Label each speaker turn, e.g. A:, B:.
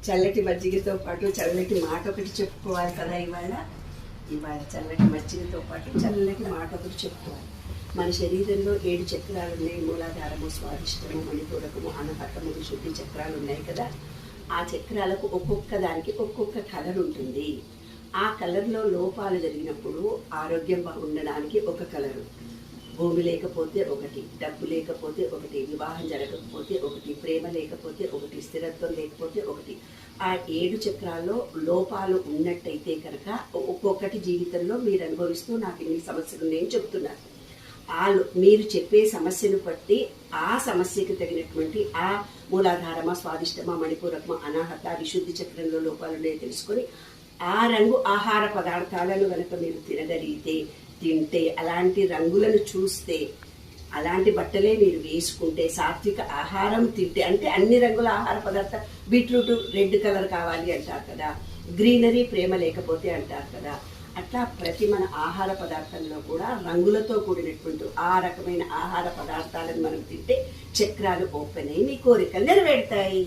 A: చల్లటి మజ్జిగతో పాటు చల్లటి మాట ఒకటి చెప్పుకోవాలి కదా. ఇవాళ చల్లటి మజ్జిగతో పాటు చల్లటి మాట ఒకటి చెప్పుకోవాలి. మన శరీరంలో 7 చక్రాలు ఉన్నాయి. మూలాధారము, స్వాదిష్టము, మణిపూరకము, అనాహతము, విశుద్ధి చక్రాలు ఉన్నాయి కదా. ఆ చక్రాలకు ఒక్కొక్క దానికి ఒక్కొక్క కలర్ ఉంటుంది. ఆ కలర్లో లోపాలు జరిగినప్పుడు ఆరోగ్యం బాగుండడానికి ఒక కలరు, భూమి లేకపోతే ఒకటి, డబ్బు లేకపోతే ఒకటి, వివాహం జరగకపోతే ఒకటి, ప్రేమ లేకపోతే ఒకటి, స్థిరత్వం లేకపోతే ఒకటి. ఆ 7 చక్రాల్లో లోపాలు ఉన్నట్టయితే కనుక ఒక్కొక్కటి జీవితంలో మీరు అనుభవిస్తూ నాకు ఇన్ని సమస్యలు నేను చెప్తున్నాను. మీరు చెప్పే సమస్యను బట్టి ఆ సమస్యకు తగినటువంటి ఆ మూలాధారమా, స్వాదిష్టమా, మణిపూరకమా, అనాహత, విశుద్ధి చక్రంలో లోపాలున్నాయో తెలుసుకొని ఆ రంగు ఆహార పదార్థాలను కనుక మీరు తింటే, అలాంటి రంగులను చూస్తే, అలాంటి బట్టలే మీరు వేసుకుంటే, సాత్విక ఆహారం తింటే, అంటే అన్ని రంగుల ఆహార పదార్థాలు, బీట్రూట్ రెడ్ కలర్ కావాలి అంటారు కదా, గ్రీనరీ ప్రేమ లేకపోతే అంటారు కదా. అట్లా ప్రతి మన ఆహార పదార్థంలో కూడా రంగులతో కూడినటువంటి ఆ రకమైన ఆహార పదార్థాలను మనం తింటే చక్రాలు ఓపెన్ అయ్యి మీ కోరికలు నెరవేరుతాయి.